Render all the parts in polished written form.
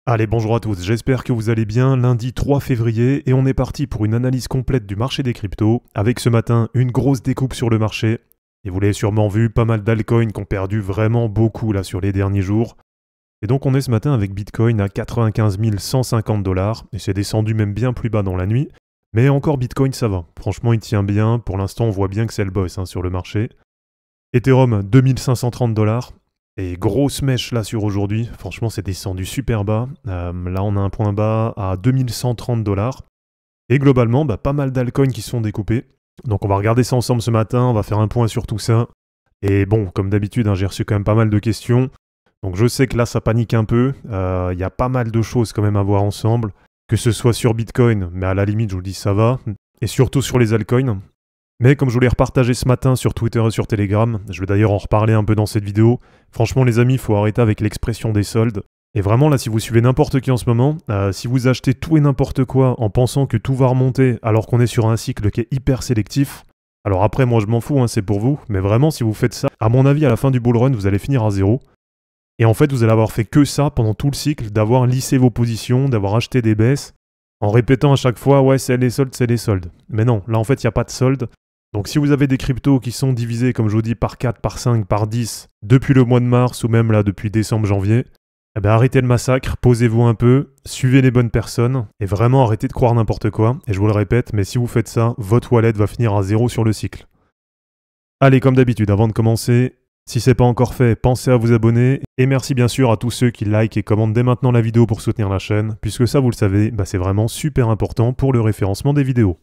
Allez, bonjour à tous, j'espère que vous allez bien. Lundi 3 février et on est parti pour une analyse complète du marché des cryptos, avec ce matin une grosse découpe sur le marché. Et vous l'avez sûrement vu, pas mal d'altcoins qui ont perdu vraiment beaucoup là sur les derniers jours. Et donc on est ce matin avec Bitcoin à 95 150 $, et c'est descendu même bien plus bas dans la nuit. Mais encore Bitcoin ça va, franchement il tient bien, pour l'instant on voit bien que c'est le boss sur le marché. Ethereum 2530 $. Et grosse mèche là sur aujourd'hui, franchement c'est descendu super bas. Là on a un point bas à 2130 $. Et globalement, pas mal d'altcoins qui se sont découpés. Donc on va regarder ça ensemble ce matin, on va faire un point sur tout ça. Et bon, comme d'habitude, j'ai reçu quand même pas mal de questions. Donc je sais que là ça panique un peu, il y a pas mal de choses quand même à voir ensemble. Que ce soit sur Bitcoin, mais à la limite je vous le dis ça va. Et surtout sur les altcoins. Mais comme je vous l'ai repartagé ce matin sur Twitter et sur Telegram, je vais d'ailleurs en reparler un peu dans cette vidéo, franchement les amis, il faut arrêter avec l'expression des soldes. Et vraiment là, si vous suivez n'importe qui en ce moment, si vous achetez tout et n'importe quoi en pensant que tout va remonter alors qu'on est sur un cycle qui est hyper sélectif, alors après moi je m'en fous, c'est pour vous, mais vraiment si vous faites ça, à mon avis à la fin du bull run vous allez finir à zéro. Et en fait vous allez avoir fait que ça pendant tout le cycle, d'avoir lissé vos positions, d'avoir acheté des baisses, en répétant à chaque fois ouais c'est les soldes, c'est les soldes. Mais non, là en fait il n'y a pas de soldes. Donc si vous avez des cryptos qui sont divisés, comme je vous dis, par 4, par 5, par 10, depuis le mois de mars ou même là depuis décembre, janvier, arrêtez le massacre, posez-vous un peu, suivez les bonnes personnes, et vraiment arrêtez de croire n'importe quoi. Et je vous le répète, mais si vous faites ça, votre wallet va finir à zéro sur le cycle. Allez, comme d'habitude, avant de commencer, si c'est pas encore fait, pensez à vous abonner, et merci bien sûr à tous ceux qui like et commentent dès maintenant la vidéo pour soutenir la chaîne, puisque ça, vous le savez, c'est vraiment super important pour le référencement des vidéos.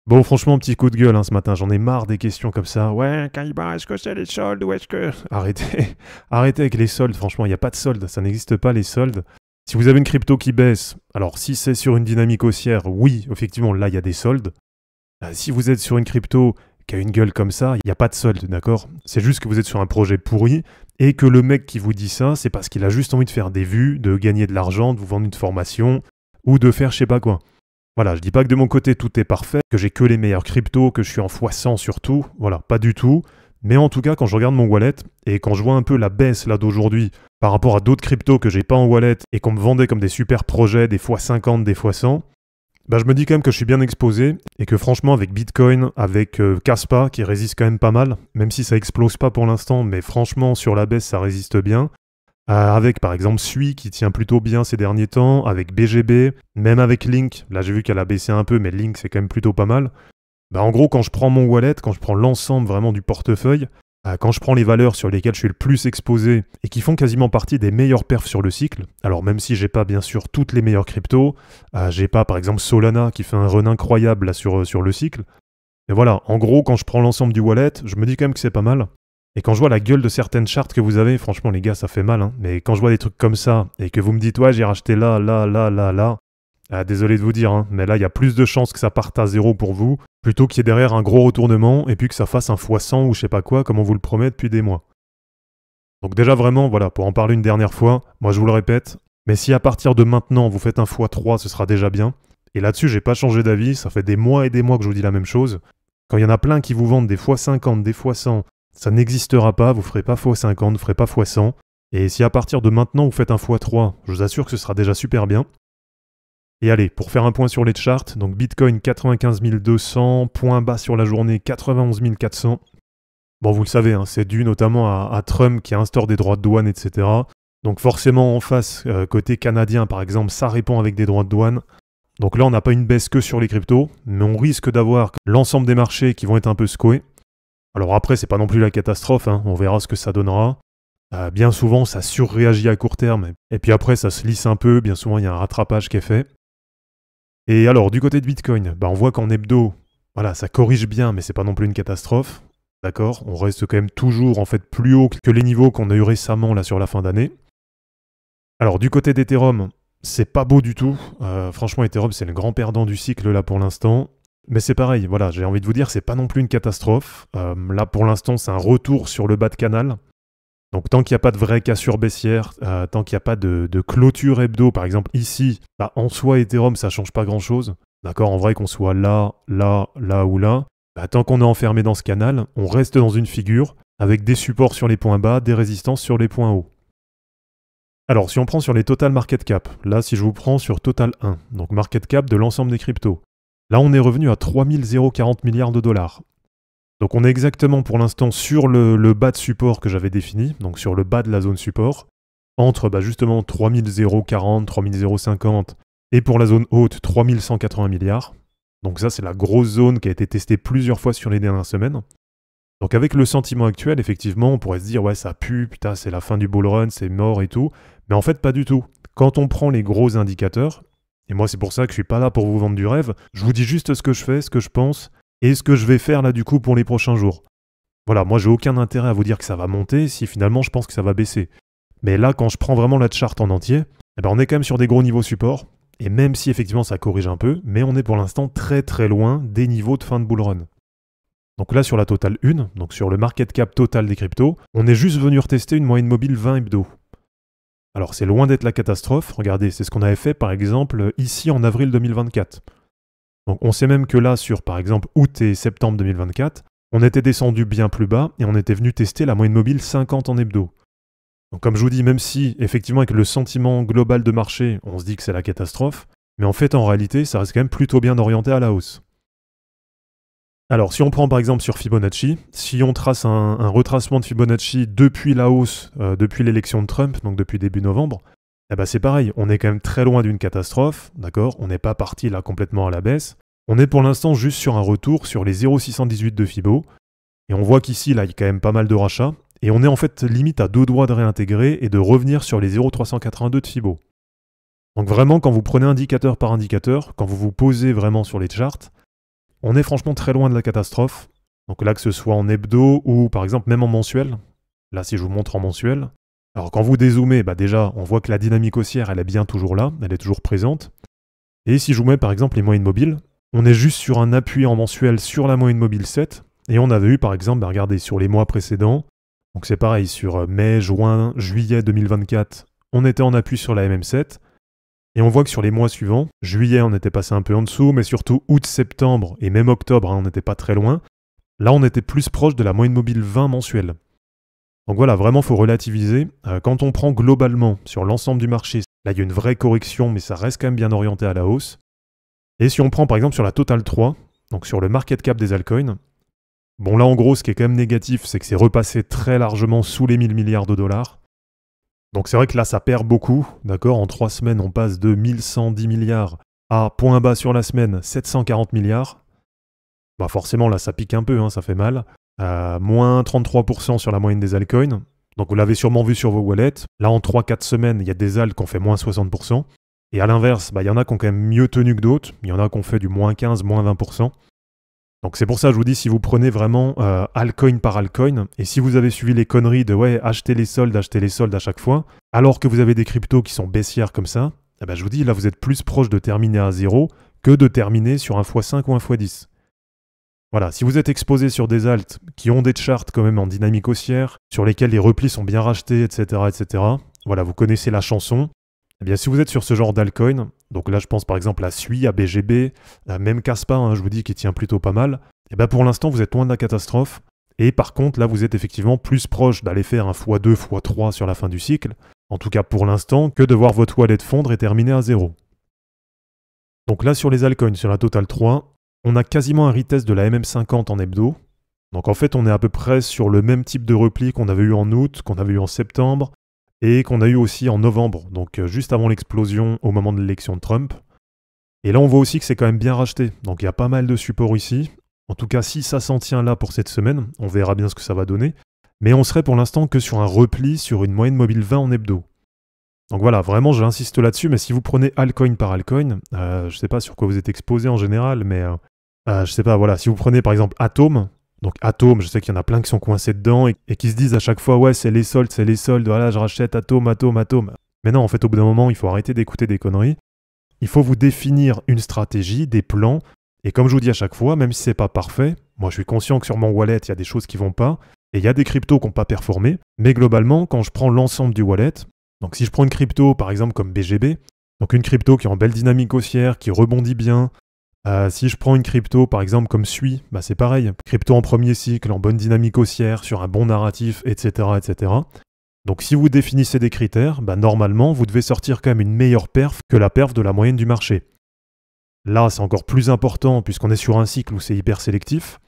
Bon, franchement, petit coup de gueule ce matin, j'en ai marre des questions comme ça. Ouais, Kaiba, est-ce que c'est les soldes ou est-ce que... Arrêtez, arrêtez avec les soldes, franchement, il n'y a pas de soldes, ça n'existe pas les soldes. Si vous avez une crypto qui baisse, alors si c'est sur une dynamique haussière, oui, effectivement, là, il y a des soldes. Si vous êtes sur une crypto qui a une gueule comme ça, il n'y a pas de solde, d'accord? C'est juste que vous êtes sur un projet pourri et que le mec qui vous dit ça, c'est parce qu'il a juste envie de faire des vues, de gagner de l'argent, de vous vendre une formation ou de faire je sais pas quoi. Voilà, je dis pas que de mon côté tout est parfait, que j'ai que les meilleurs cryptos, que je suis en x100 sur tout, voilà, pas du tout. Mais en tout cas, quand je regarde mon wallet, et quand je vois un peu la baisse là d'aujourd'hui, par rapport à d'autres cryptos que j'ai pas en wallet, et qu'on me vendait comme des super projets, des x50, des x100, je me dis quand même que je suis bien exposé, et que franchement avec Bitcoin, avec Kaspa, qui résiste quand même pas mal, même si ça explose pas pour l'instant, mais franchement sur la baisse ça résiste bien, avec par exemple Sui qui tient plutôt bien ces derniers temps, avec BGB, même avec Link, là j'ai vu qu'elle a baissé un peu mais Link c'est quand même plutôt pas mal. En gros quand je prends mon wallet, quand je prends l'ensemble vraiment du portefeuille, quand je prends les valeurs sur lesquelles je suis le plus exposé et qui font quasiment partie des meilleurs perfs sur le cycle, alors même si j'ai pas bien sûr toutes les meilleures cryptos, j'ai pas par exemple Solana qui fait un run incroyable là, sur le cycle, mais voilà, en gros quand je prends l'ensemble du wallet, je me dis quand même que c'est pas mal. Et quand je vois la gueule de certaines charts que vous avez, franchement les gars, ça fait mal. Mais quand je vois des trucs comme ça, et que vous me dites, ouais, j'ai racheté là, désolé de vous dire, mais là, il y a plus de chances que ça parte à zéro pour vous, plutôt qu'il y ait derrière un gros retournement, et puis que ça fasse un x100 ou je sais pas quoi, comme on vous le promet depuis des mois. Donc déjà vraiment, voilà, pour en parler une dernière fois, moi je vous le répète, mais si à partir de maintenant, vous faites un x3, ce sera déjà bien. Et là-dessus, j'ai pas changé d'avis, ça fait des mois et des mois que je vous dis la même chose. Quand il y en a plein qui vous vendent des x50, des x100, ça n'existera pas, vous ne ferez pas x50, vous ne ferez pas x100. Et si à partir de maintenant vous faites un x3, je vous assure que ce sera déjà super bien. Et allez, pour faire un point sur les charts, donc Bitcoin 95 200, point bas sur la journée 91 400. Bon, vous le savez, c'est dû notamment à Trump qui instaure des droits de douane, etc. Donc forcément en face, côté canadien par exemple, ça répond avec des droits de douane. Donc là on n'a pas une baisse que sur les cryptos, mais on risque d'avoir l'ensemble des marchés qui vont être un peu secoués. Alors après, c'est pas non plus la catastrophe, on verra ce que ça donnera. Bien souvent, ça surréagit à court terme, et puis après, ça se lisse un peu, bien souvent, il y a un rattrapage qui est fait. Et alors, du côté de Bitcoin, on voit qu'en hebdo, voilà, ça corrige bien, mais c'est pas non plus une catastrophe. D'accord? On reste quand même toujours, en fait, plus haut que les niveaux qu'on a eu récemment, là, sur la fin d'année. Alors, du côté d'Ethereum, c'est pas beau du tout. Franchement, Ethereum, c'est le grand perdant du cycle, là, pour l'instant. Mais c'est pareil, voilà, j'ai envie de vous dire, c'est pas non plus une catastrophe. Là, pour l'instant, c'est un retour sur le bas de canal. Donc, tant qu'il n'y a pas de vraie cassure baissière, tant qu'il n'y a pas de clôture hebdo, par exemple, ici, en soi, Ethereum, ça change pas grand-chose. d'accord, en vrai qu'on soit là, là, là ou là, bah, tant qu'on est enfermé dans ce canal, on reste dans une figure avec des supports sur les points bas, des résistances sur les points hauts. Alors, si on prend sur les total market cap, là, si je vous prends sur total 1, donc market cap de l'ensemble des cryptos, là, on est revenu à 3040 milliards de dollars. Donc, on est exactement pour l'instant sur le bas de support que j'avais défini, donc sur le bas de la zone support, entre justement 3040, 3050 et pour la zone haute, 3180 milliards. Donc ça, c'est la grosse zone qui a été testée plusieurs fois sur les dernières semaines. Donc avec le sentiment actuel, effectivement, on pourrait se dire « ouais, ça pue, putain, c'est la fin du bull run, c'est mort et tout ». Mais en fait, pas du tout. Quand on prend les gros indicateurs, et moi c'est pour ça que je suis pas là pour vous vendre du rêve, je vous dis juste ce que je fais, ce que je pense, et ce que je vais faire là du coup pour les prochains jours. Voilà, moi j'ai aucun intérêt à vous dire que ça va monter si finalement je pense que ça va baisser. Mais là, quand je prends vraiment la chart en entier, eh ben on est quand même sur des gros niveaux support, et même si effectivement ça corrige un peu, mais on est pour l'instant très très loin des niveaux de fin de bull run. Donc là sur la totale 1, donc sur le market cap total des cryptos, on est juste venu retester une moyenne mobile 20 hebdo. Alors c'est loin d'être la catastrophe, regardez, c'est ce qu'on avait fait par exemple ici en avril 2024. Donc on sait même que là sur par exemple août et septembre 2024, on était descendu bien plus bas et on était venu tester la moyenne mobile 50 en hebdo. Donc comme je vous dis, même si effectivement avec le sentiment global de marché, on se dit que c'est la catastrophe, mais en fait en réalité ça reste quand même plutôt bien orienté à la hausse. Alors si on prend par exemple sur Fibonacci, si on trace un retracement de Fibonacci depuis la hausse, depuis l'élection de Trump, donc depuis début novembre, eh ben c'est pareil, on est quand même très loin d'une catastrophe, d'accord? On n'est pas parti là complètement à la baisse. On est pour l'instant juste sur un retour sur les 0,618 de Fibo, et on voit qu'ici là il y a quand même pas mal de rachats. Et on est en fait limite à 2 doigts de réintégrer et de revenir sur les 0,382 de Fibo. Donc vraiment, quand vous prenez indicateur par indicateur, quand vous vous posez vraiment sur les charts, on est franchement très loin de la catastrophe. Donc là, que ce soit en hebdo ou par exemple même en mensuel. Là, si je vous montre en mensuel. Alors quand vous dézoomez, déjà, on voit que la dynamique haussière, elle est bien toujours là, elle est toujours présente. Et si je vous mets par exemple les moyennes mobiles, on est juste sur un appui en mensuel sur la moyenne mobile 7. Et on avait eu par exemple, regardez, sur les mois précédents, donc c'est pareil, sur mai, juin, juillet 2024, on était en appui sur la MM7. Et on voit que sur les mois suivants, juillet on était passé un peu en dessous, mais surtout août, septembre et même octobre, on n'était pas très loin. Là on était plus proche de la moyenne mobile 20 mensuelle. Donc voilà, vraiment il faut relativiser. Quand on prend globalement sur l'ensemble du marché, là il y a une vraie correction, mais ça reste quand même bien orienté à la hausse. Et si on prend par exemple sur la Total 3, donc sur le market cap des altcoins, bon là en gros ce qui est quand même négatif, c'est que c'est repassé très largement sous les 1000 milliards de dollars. Donc c'est vrai que là ça perd beaucoup, d'accord? En 3 semaines on passe de 1110 milliards à point bas sur la semaine 740 milliards. Forcément là ça pique un peu, ça fait mal. Moins 33% sur la moyenne des altcoins. Donc vous l'avez sûrement vu sur vos wallets. Là en 3-4 semaines il y a des alts qui ont fait moins 60%. Et à l'inverse, il y en a qui ont quand même mieux tenu que d'autres. Il y en a qui ont fait du moins 15, moins 20%. Donc c'est pour ça que je vous dis, si vous prenez vraiment altcoin par altcoin, et si vous avez suivi les conneries de ouais, acheter les soldes à chaque fois, alors que vous avez des cryptos qui sont baissières comme ça, je vous dis, là vous êtes plus proche de terminer à 0 que de terminer sur un x5 ou un x10. Voilà, si vous êtes exposé sur des alts qui ont des charts quand même en dynamique haussière, sur lesquels les replis sont bien rachetés, etc., voilà, vous connaissez la chanson. Eh bien, si vous êtes sur ce genre d'altcoin, donc là je pense par exemple à SUI, à BGB, même Kaspa, je vous dis qui tient plutôt pas mal, pour l'instant vous êtes loin de la catastrophe, et par contre là vous êtes effectivement plus proche d'aller faire un x2, x3 sur la fin du cycle, en tout cas pour l'instant, que de voir votre wallet fondre et terminer à 0. Donc là sur les altcoins, sur la Total 3, on a quasiment un retest de la MM50 en hebdo, donc en fait on est à peu près sur le même type de repli qu'on avait eu en août, qu'on avait eu en septembre, et qu'on a eu aussi en novembre, donc juste avant l'explosion au moment de l'élection de Trump. Et là on voit aussi que c'est quand même bien racheté, donc il y a pas mal de supports ici. En tout cas si ça s'en tient là pour cette semaine, on verra bien ce que ça va donner. Mais on serait pour l'instant que sur un repli sur une moyenne mobile 20 en hebdo. Donc voilà, vraiment j'insiste là-dessus, mais si vous prenez altcoin par altcoin, je sais pas sur quoi vous êtes exposé en général, mais je sais pas, voilà, si vous prenez par exemple Atom, donc Atom, je sais qu'il y en a plein qui sont coincés dedans et qui se disent à chaque fois « Ouais, c'est les soldes, voilà, je rachète Atom. » Mais non, en fait, au bout d'un moment, il faut arrêter d'écouter des conneries. Il faut vous définir une stratégie, des plans. Et comme je vous dis à chaque fois, même si c'est pas parfait, moi je suis conscient que sur mon wallet, il y a des choses qui vont pas. Et il y a des cryptos qui n'ont pas performé. Mais globalement, quand je prends l'ensemble du wallet, donc si je prends une crypto par exemple comme BGB, donc une crypto qui est en belle dynamique haussière, qui rebondit bien, Si je prends une crypto, par exemple, comme SUI, bah c'est pareil. Crypto en premier cycle, en bonne dynamique haussière, sur un bon narratif, etc., etc. Donc si vous définissez des critères, bah normalement, vous devez sortir quand même une meilleure perf que la perf de la moyenne du marché. Là, c'est encore plus important puisqu'on est sur un cycle où c'est hyper sélectif.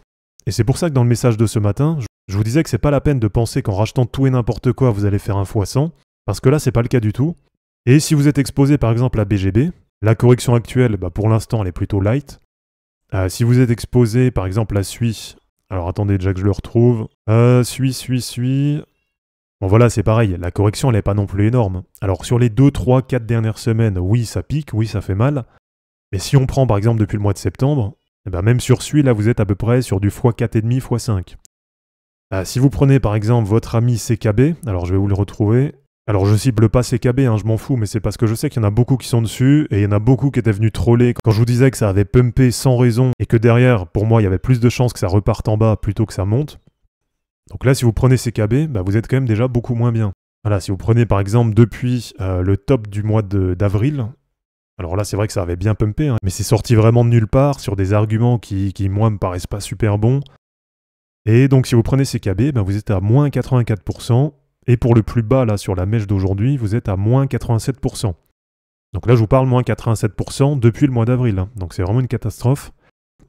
Et c'est pour ça que dans le message de ce matin, je vous disais que c'est pas la peine de penser qu'en rachetant tout et n'importe quoi, vous allez faire un x100, parce que là, c'est pas le cas du tout. Et si vous êtes exposé par exemple à BGB, la correction actuelle, bah, pour l'instant, elle est plutôt light. Si vous êtes exposé par exemple à SUI, alors attendez déjà que je le retrouve. SUI. Bon voilà, c'est pareil, la correction, elle n'est pas non plus énorme. Alors sur les 2, 3, 4 dernières semaines, oui, ça pique, oui, ça fait mal. Mais si on prend par exemple depuis le mois de septembre, eh ben même sur SUI, là, vous êtes à peu près sur du x4,5, x5. Si vous prenez par exemple votre ami CKB, alors je vais vous le retrouver. Alors je cible pas CKB, hein, je m'en fous, mais c'est parce que je sais qu'il y en a beaucoup qui sont dessus, et il y en a beaucoup qui étaient venus troller quand je vous disais que ça avait pumpé sans raison, et que derrière, pour moi, il y avait plus de chances que ça reparte en bas plutôt que ça monte. Donc là, si vous prenez CKB, bah, vous êtes quand même déjà beaucoup moins bien. Voilà, si vous prenez par exemple depuis le top du mois d'avril, alors là c'est vrai que ça avait bien pumpé, hein, mais c'est sorti vraiment de nulle part sur des arguments qui moi me paraissent pas super bons. Et donc si vous prenez CKB, bah, vous êtes à moins 84%, et pour le plus bas là sur la mèche d'aujourd'hui, vous êtes à moins 87%. Donc là je vous parle moins 87% depuis le mois d'avril, hein, donc c'est vraiment une catastrophe.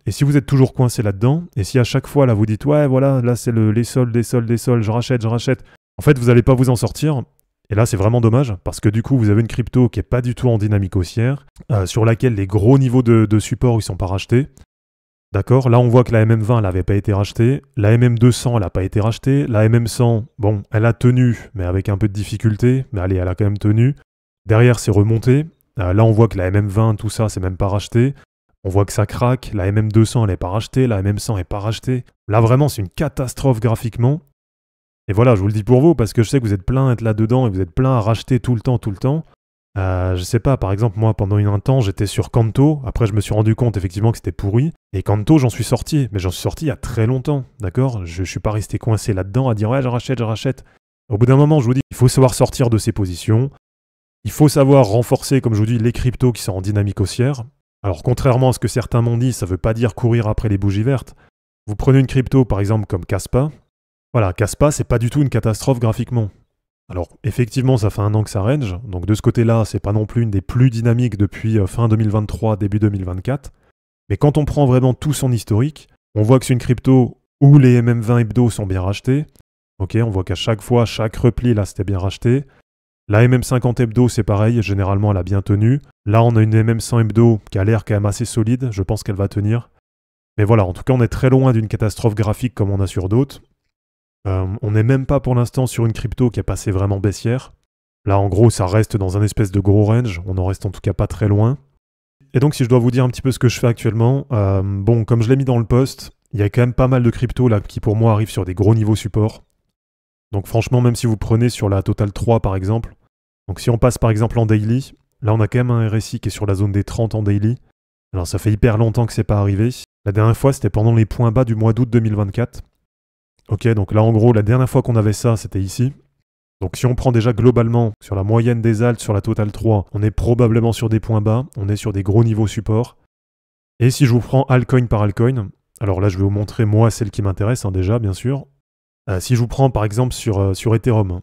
Et si vous êtes toujours coincé là-dedans, et si à chaque fois là vous dites ouais voilà, là c'est les soldes, je rachète, en fait vous n'allez pas vous en sortir. Et là c'est vraiment dommage, parce que du coup vous avez une crypto qui n'est pas du tout en dynamique haussière, sur laquelle les gros niveaux de support ils sont pas rachetés. D'accord, là on voit que la MM20 elle n'avait pas été rachetée, la MM200 elle n'a pas été rachetée, la MM100, bon, elle a tenu, mais avec un peu de difficulté, mais allez, elle a quand même tenu. Derrière c'est remonté, là on voit que la MM20, tout ça, c'est même pas racheté. On voit que ça craque, la MM200 elle n'est pas rachetée, la MM100 n'est pas rachetée. Là vraiment c'est une catastrophe graphiquement. Et voilà, je vous le dis pour vous, parce que je sais que vous êtes plein à être là-dedans et vous êtes plein à racheter tout le temps. Je sais pas, par exemple, moi, pendant un temps, j'étais sur Kanto. Après, je me suis rendu compte, effectivement, que c'était pourri. Et Kanto, j'en suis sorti. Mais j'en suis sorti il y a très longtemps, d'accord? Je suis pas resté coincé là-dedans à dire « Ouais, je rachète. » Au bout d'un moment, je vous dis, il faut savoir sortir de ses positions. Il faut savoir renforcer, comme je vous dis, les cryptos qui sont en dynamique haussière. Alors, contrairement à ce que certains m'ont dit, ça veut pas dire courir après les bougies vertes. Vous prenez une crypto, par exemple, comme Kaspa. Voilà, Kaspa, c'est pas du tout une catastrophe graphiquement. Alors, effectivement, ça fait un an que ça range, donc de ce côté-là, c'est pas non plus une des plus dynamiques depuis fin 2023, début 2024. Mais quand on prend vraiment tout son historique, on voit que c'est une crypto où les MM20 hebdo sont bien rachetés. Ok, on voit qu'à chaque fois, chaque repli, là, c'était bien racheté. La MM50 hebdo, c'est pareil, généralement, elle a bien tenu. Là, on a une MM100 hebdo qui a l'air quand même assez solide, je pense qu'elle va tenir. Mais voilà, en tout cas, on est très loin d'une catastrophe graphique comme on a sur d'autres. On n'est même pas pour l'instant sur une crypto qui est passée vraiment baissière. Là, en gros, ça reste dans un espèce de gros range. On en reste en tout cas pas très loin. Et donc, si je dois vous dire un petit peu ce que je fais actuellement, bon, comme je l'ai mis dans le post, il y a quand même pas mal de cryptos là qui pour moi arrivent sur des gros niveaux support. Donc franchement, même si vous prenez sur la Total 3 par exemple, donc si on passe par exemple en daily, là on a quand même un RSI qui est sur la zone des 30 en daily. Alors ça fait hyper longtemps que c'est pas arrivé. La dernière fois, c'était pendant les points bas du mois d'août 2024. Ok, donc là en gros, la dernière fois qu'on avait ça, c'était ici. Donc si on prend déjà globalement sur la moyenne des alts sur la Total 3, on est probablement sur des points bas, on est sur des gros niveaux support. Et si je vous prends altcoin par altcoin, alors là je vais vous montrer moi celle qui m'intéresse déjà bien sûr. Si je vous prends par exemple sur Ethereum,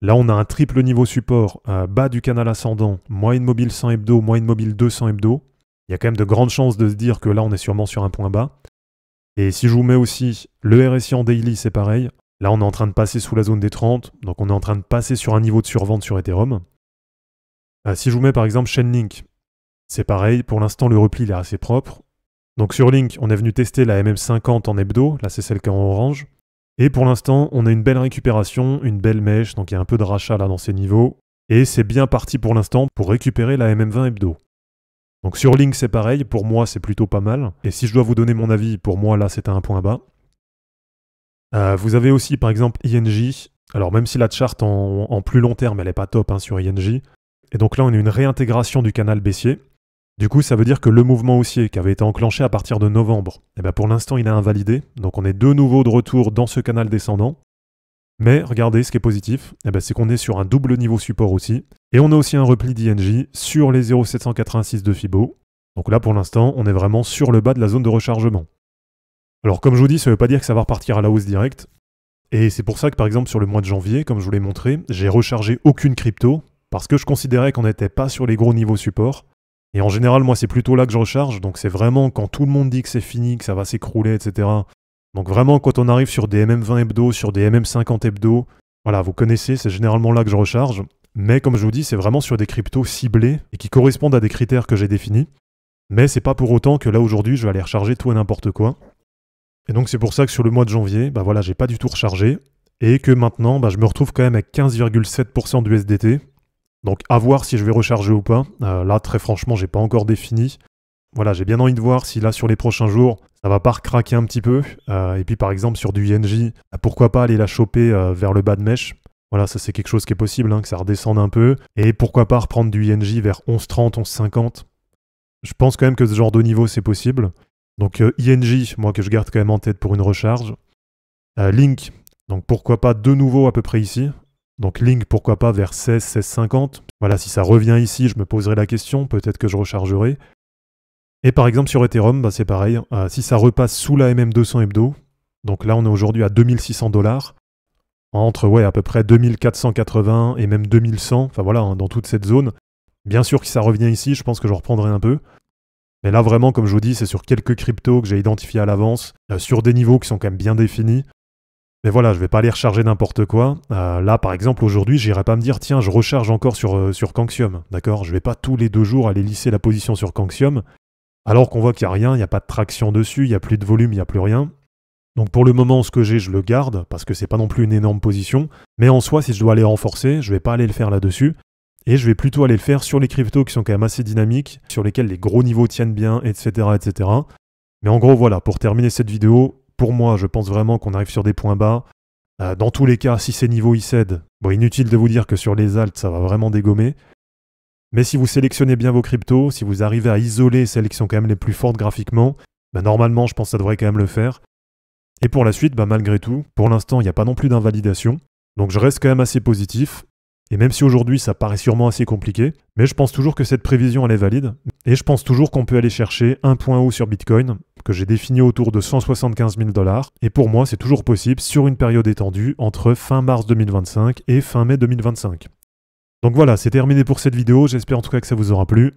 là on a un triple niveau support, bas du canal ascendant, moyenne mobile 100 hebdo, moyenne mobile 200 hebdo. Il y a quand même de grandes chances de se dire que là on est sûrement sur un point bas. Et si je vous mets aussi le RSI en daily, c'est pareil. Là, on est en train de passer sous la zone des 30, donc on est en train de passer sur un niveau de survente sur Ethereum. Si je vous mets par exemple Chainlink, c'est pareil. Pour l'instant, le repli il est assez propre. Donc sur Link, on est venu tester la MM50 en hebdo. Là, c'est celle qui est en orange. Et pour l'instant, on a une belle récupération, une belle mèche. Donc il y a un peu de rachat là dans ces niveaux. Et c'est bien parti pour l'instant pour récupérer la MM20 hebdo. Donc sur Link, c'est pareil, pour moi, c'est plutôt pas mal. Et si je dois vous donner mon avis, pour moi, là, c'était un point bas. Vous avez aussi, par exemple, INJ. Alors même si la charte en plus long terme, elle n'est pas top hein, sur INJ. Et donc là, on a une réintégration du canal baissier. Du coup, ça veut dire que le mouvement haussier qui avait été enclenché à partir de novembre, eh bien, pour l'instant, il est invalidé. Donc on est de nouveau de retour dans ce canal descendant. Mais regardez, ce qui est positif, eh ben, c'est qu'on est sur un double niveau support aussi. Et on a aussi un repli d'INJ sur les 0,786 de Fibo. Donc là, pour l'instant, on est vraiment sur le bas de la zone de rechargement. Alors comme je vous dis, ça ne veut pas dire que ça va repartir à la hausse directe. Et c'est pour ça que par exemple sur le mois de janvier, comme je vous l'ai montré, j'ai rechargé aucune crypto, parce que je considérais qu'on n'était pas sur les gros niveaux support. Et en général, moi, c'est plutôt là que je recharge, donc c'est vraiment quand tout le monde dit que c'est fini, que ça va s'écrouler, etc. Donc vraiment, quand on arrive sur des MM20 hebdo, sur des MM50 hebdo, voilà, vous connaissez, c'est généralement là que je recharge. Mais comme je vous dis, c'est vraiment sur des cryptos ciblés et qui correspondent à des critères que j'ai définis. Mais c'est pas pour autant que là, aujourd'hui, je vais aller recharger tout et n'importe quoi. Et donc c'est pour ça que sur le mois de janvier, bah voilà, j'ai pas du tout rechargé. Et que maintenant, bah, je me retrouve quand même avec 15,7% d'USDT. Donc à voir si je vais recharger ou pas. Là, très franchement, j'ai pas encore défini. Voilà, j'ai bien envie de voir si là, sur les prochains jours, ça va pas recraquer un petit peu. Et puis par exemple, sur du INJ, pourquoi pas aller la choper vers le bas de mèche. Voilà, ça c'est quelque chose qui est possible, hein, que ça redescende un peu. Et pourquoi pas reprendre du INJ vers 11,30, 11,50. Je pense quand même que ce genre de niveau, c'est possible. Donc INJ, moi que je garde quand même en tête pour une recharge. Link, donc pourquoi pas de nouveau à peu près ici. Donc Link, pourquoi pas vers 16, 16,50. Voilà, si ça revient ici, je me poserai la question, peut-être que je rechargerai. Et par exemple sur Ethereum, bah, c'est pareil. Si ça repasse sous la MM200 hebdo, donc là on est aujourd'hui à 2600$, entre à peu près 2480 et même 2100, enfin voilà, hein, dans toute cette zone. Bien sûr que si ça revient ici, je pense que je reprendrai un peu. Mais là vraiment, comme je vous dis, c'est sur quelques cryptos que j'ai identifiés à l'avance, sur des niveaux qui sont quand même bien définis. Mais voilà, je vais pas aller recharger n'importe quoi. Là, par exemple, aujourd'hui, j'irai pas me dire, tiens, je recharge encore sur Kanxium, d'accord? Je vais pas tous les 2 jours aller lisser la position sur Kanxium, alors qu'on voit qu'il n'y a rien, il n'y a pas de traction dessus, il n'y a plus de volume, il n'y a plus rien. Donc pour le moment, ce que j'ai, je le garde, parce que c'est pas non plus une énorme position. Mais en soi, si je dois aller renforcer, je vais pas aller le faire là-dessus. Et je vais plutôt aller le faire sur les cryptos qui sont quand même assez dynamiques, sur lesquels les gros niveaux tiennent bien, etc., etc. Mais en gros, voilà, pour terminer cette vidéo, pour moi, je pense vraiment qu'on arrive sur des points bas. Dans tous les cas, si ces niveaux y cèdent, bon, inutile de vous dire que sur les alts, ça va vraiment dégommer. Mais si vous sélectionnez bien vos cryptos, si vous arrivez à isoler celles qui sont quand même les plus fortes graphiquement, bah normalement, je pense que ça devrait quand même le faire. Et pour la suite, bah malgré tout, pour l'instant, il n'y a pas non plus d'invalidation. Donc je reste quand même assez positif. Et même si aujourd'hui, ça paraît sûrement assez compliqué, mais je pense toujours que cette prévision, elle est valide. Et je pense toujours qu'on peut aller chercher un point haut sur Bitcoin, que j'ai défini autour de 175 000 $. Et pour moi, c'est toujours possible sur une période étendue entre fin mars 2025 et fin mai 2025. Donc voilà, c'est terminé pour cette vidéo. J'espère en tout cas que ça vous aura plu.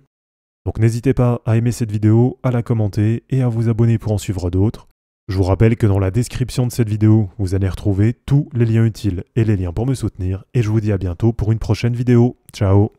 Donc n'hésitez pas à aimer cette vidéo, à la commenter et à vous abonner pour en suivre d'autres. Je vous rappelle que dans la description de cette vidéo, vous allez retrouver tous les liens utiles et les liens pour me soutenir. Et je vous dis à bientôt pour une prochaine vidéo. Ciao!